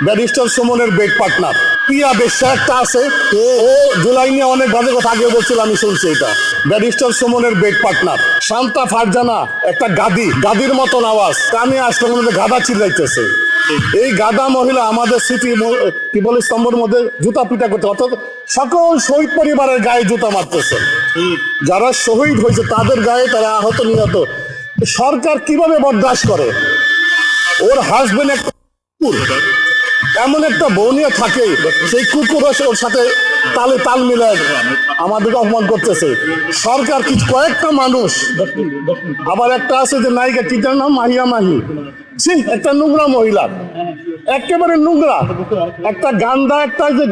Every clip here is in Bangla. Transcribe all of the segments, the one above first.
ব্যারিস্টার সুমনের বেড পার্টনার পিয়া বেশ্যা একটা আছে, ও জুলাই নিয়ে অনেক বাজে কথা আগে বলছিল, আমি শুনছি এটা। ব্যারিস্টার সুমনের বেড পার্টনার শান্তা ফারজানা একটা গাদির মতন আওয়াজ, কানে আসলে মনে গাদা চিল্লাইতেছে। এই গাদা মহিলা আমাদের সিটি কি বলে স্তম্ভের মধ্যে জুতা পিটা করতে, অর্থাৎ সকল শহীদ পরিবারের গায়ে জুতা মারতেছে। যারা শহীদ হয়েছে তাদের গায়ে তারা আহত নিহত। সরকার কিভাবে বরদাস্ত করে? ওর হাজবেন্ড একটা এমন একটা বউ নিয়ে থাকে, সেই কুকুর ওর সাথে তাল মিলায় আমাদেরকে অপমান করতেছে। সরকার কিছু কয়েকটা মানুষ, আবার একটা আছে যে নায়িকা টিটার নাম মাহিয়া মাহি, একটা নোংরা মহিলা, একেবারে নোংরা, একটা গান্দা, একটা যে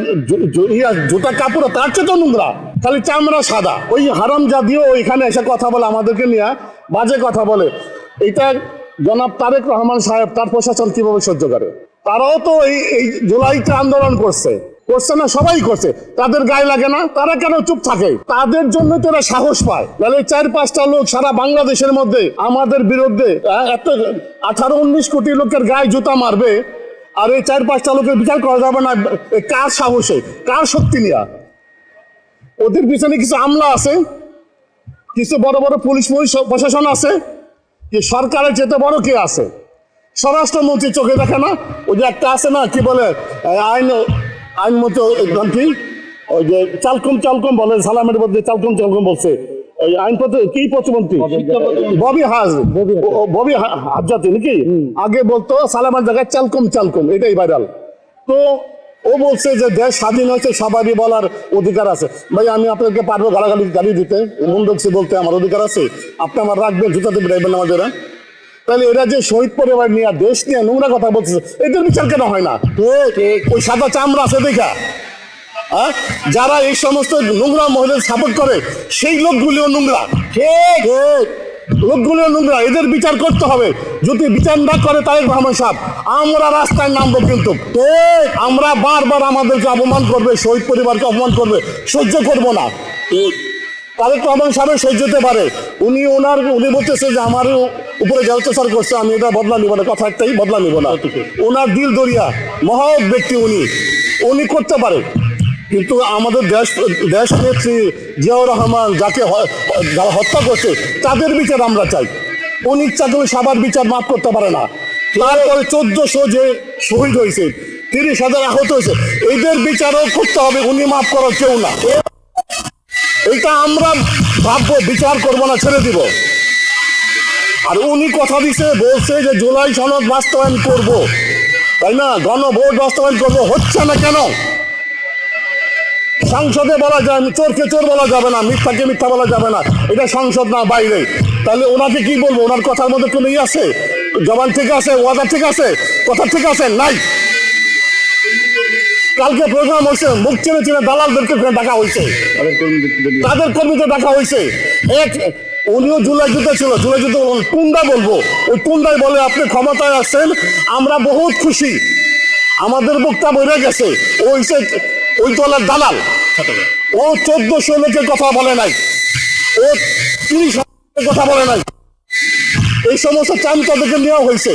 জুতা কাপড় তার চেয়ে তো নোংরা, খালি চামড়া সাদা। ওই হারাম জাতীয় ওইখানে এসে কথা বলে, আমাদেরকে নিয়ে বাজে কথা বলে। এটা জনাব তারেক রহমান সাহেব, তার প্রশাসন কিভাবে সহ্য করে? তারাও তো এই জুলাইতে আন্দোলন করছে না, সবাই করছে, তাদের গায়ে লাগে না? তারা কেন চুপ থাকে? তাদের জন্য তো এরা সাহস পায়। তাহলে 4-5টা লোক সারা বাংলাদেশের মধ্যে আমাদের বিরুদ্ধে এত 18-19 কোটি লোকের গায়ে জুতা মারবে, আর এই 4-5টা লোকের বিচার করা যাবে না? কার সাহসে, কার শক্তি নিয়ে? ওদের পিছনে কিছু আমলা আছে, কিছু বড় বড় পুলিশ প্রশাসন আছে, কি সরকারের যেতে বড় কে আছে? স্বরাষ্ট্রমন্ত্রী চোখে দেখে না? ওই যে একটা আছে না, কি বলে আইন মতো কি, ওই যে চালকম বলে, সালামের মধ্যে চালকম বলছে, ওই আইনপত্র কি প্রতিমন্ত্রী ববি হাজাতি নাকি, আগে বলতো সালামের জায়গায় চালকম, এটাই ভাইরাল। তো ও বলছে যে দেশ স্বাধীন হয়েছে, সবারই বলার অধিকার আছে। ভাই আমি আপনাকে পারবো গালি দিতে, মন দেখছি বলতে আমার অধিকার আছে, আপনি আমার রাখবেন, জুতাতে বেড়াইবেন আমাদের। তাহলে এরা যে শহীদ পরিবার নিয়ে, দেশ নিয়ে নোংরা কথা বলছে, এদের বিচার কেন হয় না? ওই সাদা চামড়া আছে দেখা, যারা এই সমস্ত নোংরা মহিলাদের সাপোর্ট করে, সেই লোকগুলিও নোংরা, লোকগুলিও নোংরা, এদের বিচার করতে হবে। যদি বিচার না করে তারেক রহমান সাহেব, আমরা রাস্তায় নামবো। কিন্তু আমরা বারবার আমাদেরকে অপমান করবে, শহীদ পরিবারকে অপমান করবে, সহ্য করবো না। তারেক রহমান সাহেব সহ্য হতে পারে, উনি বলতেছে যে আমার উপরে যে অত্যাচার করছে আমি এটা বদলা নিব না, কথা একটাই, বদলা নিব না। ওনার দিল দরিয়া মহৎ ব্যক্তি, উনি করতে পারে। কিন্তু আমাদের দেশ নেত্রী জিয়াউর রহমান যাকে হত্যা করছে, তাদের বিচার আমরা চাই। উনি ইচ্ছা করে সবার বিচার মাফ করতে পারে না। তারপরে 1400 যে শহীদ হয়েছে, 30,000 আহত হয়েছে, এদের বিচারও করতে হবে, উনি মাফ করার কেউ না। এইটা আমরা ভাববো, বিচার করবো না, ছেড়ে দিব। আর উনি কথা দিছে, বলছে যে জুলাই সনদ বাস্তবায়ন করব, তাই না, গণভোট বাস্তবায়ন করব, হচ্ছে না কেন? সংসদে বলা যায়, চোরকে চোর বলা যাবে না, মিথ্যাকে মিথ্যা বলা যাবে না, এটা সংসদ না, বাইরে। তাহলে ওনাকে কি বলবো? ওনার কথার মধ্যে কোনো ই আছে? জবান ঠিক আছে, ওয়াদা ঠিক আছে, কথা ঠিক আছে? নাই। কালকে প্রোগ্রাম হয়েছে, মুখ চিনে দালালদেরকে ডাকা হয়েছে, তাদের কর্মীদের ডাকা হয়েছে। উনিও জুলাই যুদ্ধ ছিল, টুন্ডা বলবো, ওই টুন্ডাই বলে আপনি ক্ষমতায় আসছেন, আমরা বহুত খুশি, আমাদের মুখটা বেড়ে গেছে। ওই দলের দালাল, ও 1400 লোকের কথা বলে নাই, ও 30,000 কথা বলে নাই। এই সমস্ত চাম তাদেরকে নেওয়া হয়েছে।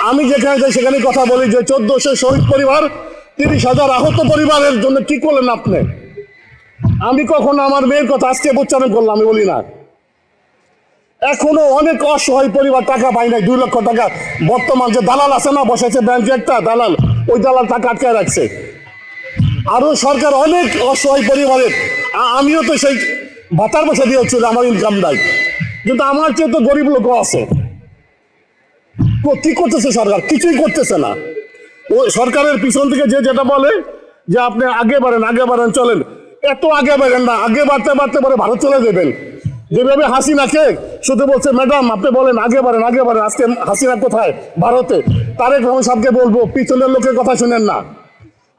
আমি যেখানে যাই সেখানে কথা বলি যে 1400 শহীদ পরিবার, 30,000 আহত পরিবারের জন্য কি করলেন আপনি? আমি কখনো আমার মেয়ের কথা আজকে উচ্চারণ করলাম, আমি বলি না। এখনো অনেক অসহায় পরিবার টাকা পায় নাই, 2 লক্ষ টাকা। বর্তমান যে দালাল আছে না, বসেছে ব্যাংকে একটা দালাল, ওই দালাল টাকা আটকায় রাখছে। আরো সরকার অনেক অসহায় পরিবারের, আমিও তো সেই ভাতার পয়সা দিয়ে হচ্ছিল, আমার ইনকাম নাই, কিন্তু আমার চেয়ে তো গরিব লোক আছে। কি করতেছে সরকার? কিছুই করতেছে না। ও সরকারের পিছন থেকে যেটা বলে যে আপনি আগে বাড়েন চলেন, এত আগে বাড়েন না, আগে বাড়তে পরে ভারত চলে যাবেন। যেভাবে হাসিনাকে শুধু বলছে ম্যাডাম আপনি বলেন আগে বাড়েন, আজকে হাসিনা কোথায়? ভারতে। তারেক রহমান সাহেবকে বলবো পিছনের লোকের কথা শুনেন না,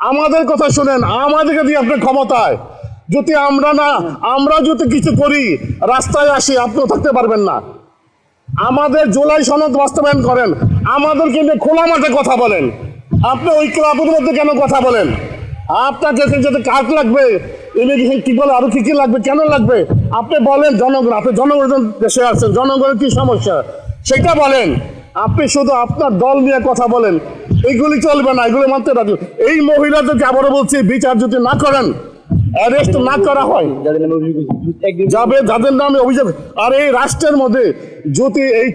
আমাদের কথা শুনেন, আমাদেরকে দিয়ে আপনি ক্ষমতায়। যদি আমরা যদি কিছু করি, রাস্তায় আসি, আপনিও থাকতে পারবেন না। আমাদের জুলাই সনদ বাস্তবায়ন করেন, আমাদেরকে নিয়ে খোলা মাঠে কথা বলেন। আপনি ওই ক্লাবের মধ্যে কেন কথা বলেন? আপনাকে যাতে কাঠ লাগবে, ইমিগ্রেশন কি বলে, আরো কি লাগবে, কেন লাগবে আপনি বলেন। আপনি জনগণ দেশে আছেন, জনগণের কি সমস্যা সেটা বলেন। আপনি শুধু আপনার দল নিয়ে কথা বলেন, এইগুলি চলবে না, এগুলো মানতে রাজি। এই মহিলাদেরকে আবারও বলছি, বিচার যদি না করেন, অ্যারেস্ট না করা হয়, যাবে যাদের নামে অভিযোগ। আর এই রাষ্ট্রের মধ্যে যদি এই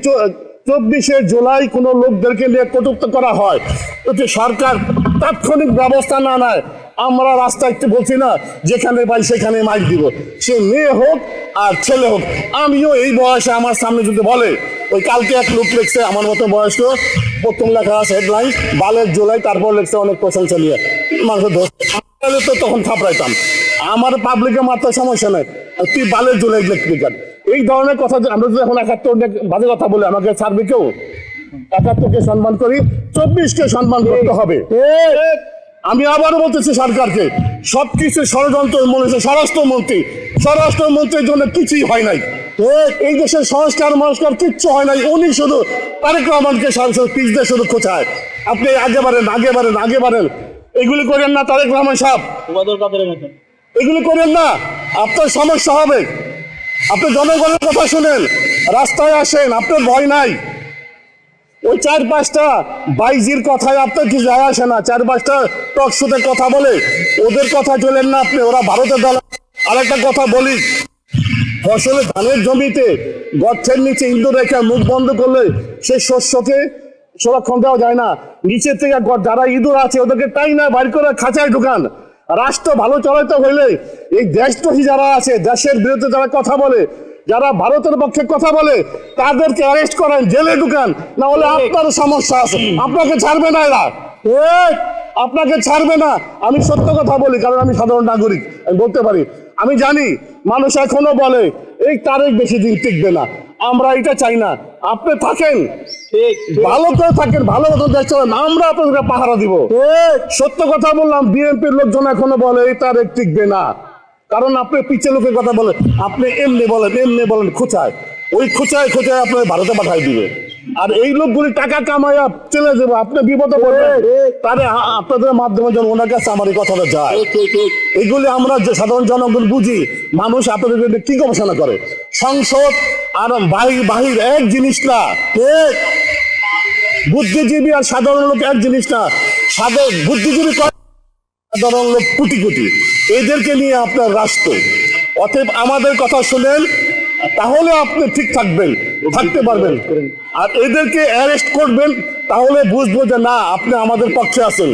24শে জুলাই কোনো লোকদেরকে নিয়ে কটূক্ত করা হয়, যদি সরকার তাৎক্ষণিক ব্যবস্থা না নেয়, আমরা রাস্তায় একটু বলছি না, যেখানে পাই সেখানে মাইক দিব, সে মেয়ে হোক আর ছেলে হোক। আমিও এই বয়সে আমার সামনে যদি বলে, ওই কালকে এক লোক লিখছে আমার মতো বয়স্ক, প্রথম লেখা আছে হেডলাইন বালের জুলাই, তারপর লিখছে অনেক প্রশংসা নিয়ে মানুষ ধরছে, তো তখন থাপড়াইতাম। আমার পাবলিকের মাত্রার সমস্যা নেই, তুই বালের জুলাই লিখবি কেন? এই ধরনের কথা আমরা যদি এখন 71 বাজে কথা বলে আমাকে ছাড়বে কেউ? 71কে সম্মান করি, 24কে সম্মান করতে হবে। আমি আবারও বলতেছি সরকারকে, সবকিছু ষড়যন্ত্র মনে, স্বরাষ্ট্রমন্ত্রীর জন্য কিছুই হয় নাই। এই দেশের সংস্কার কিচ্ছু হয় নাই। উনি শুধু তারেক রহমানকে পিছ দিয়ে শুধু খোঁচায়। আপনি আগে বাড়েন, এগুলি করেন না তারেক রহমান সাহেব, এগুলি করেন না, আপনার সমস্যা হবে। আপনি জনগণের কথা শুনেন, রাস্তায় আসেন, আপনার ভয় নাই। ওই 4-5টা বাইজির কথায় আপনার কি যায় আসে না, 4-5টা টক শোতে কথা বলে ওদের কথা চলেন না আপনি, ওরা ভারতের দল। আরেকটা কথা বলি, ফসলে ধানের জমিতে গর্তের নিচে ইঁদুর রেখে মুখ বন্ধ করলে সেই শস্যকে সংরক্ষণ দেওয়া যায় না। নিচের থেকে যারা ইঁদুর আছে ওদেরকে টাই না বাইর করে খাঁচায় ঢুকান। রাষ্ট্র ভালো চালাইতে হইলে এই দেশদ্রোহী যারা আছে, দেশের বিরুদ্ধে যারা কথা বলে, যারা ভারতের পক্ষে কথা বলে, তাদেরকে অ্যারেস্ট করেন, জেলে ঢুকান, না হলে আপনার সমস্যা আছে। আপনাকে ছাড়বে না এরা, আপনাকে ছাড়বে না। আমি সত্য কথা বলি, কারণ আমি সাধারণ নাগরিক, আমি বলতে পারি। আমি জানি মানুষ এখনো বলে এই তারেক বেশি দিন টিকবে না, আমরা এটা চাই না। আপনি থাকেন, ভালো করে থাকেন, ভালো মতো দেশ চালান, আমরা আপনাদেরকে পাহারা দিব। সত্য কথা বললাম, বিএনপির লোকজন এখনো বলে এই তারেক টিকবে না, কারণ আপনি পিছিয়ে লোকের কথা বলেন, আপনি এমনি বলেন খোঁচায়, ওই খোঁচায় আপনার ভারতে পাঠাই দিবে। আর এই লোকগুলি টাকা কামাইয়া চলে যাবে, আপনি বিপদে পড়বেন। তাহলে আপনাদের মাধ্যমে যেন ওনার কাছে আমার এই কথাটা যায়। এইগুলি আমরা যে সাধারণ জনগণ বুঝি, মানুষ আপনাদের কি গবেষণা করে। সংসদ আর বাহির এক জিনিস না, বুদ্ধিজীবী আর সাধারণ লোক এক জিনিস না। বুদ্ধিজীবী সাধারণ লোক কোটি কোটি, এদেরকে নিয়ে আপনার রাষ্ট্র। অতএব আমাদের কথা শুনেন, তাহলে আপনি ঠিক থাকতে পারবেন। আর এদেরকে অ্যারেস্ট করবেন, তাহলে বুঝবো যে না, আপনি আমাদের পক্ষে আছেন।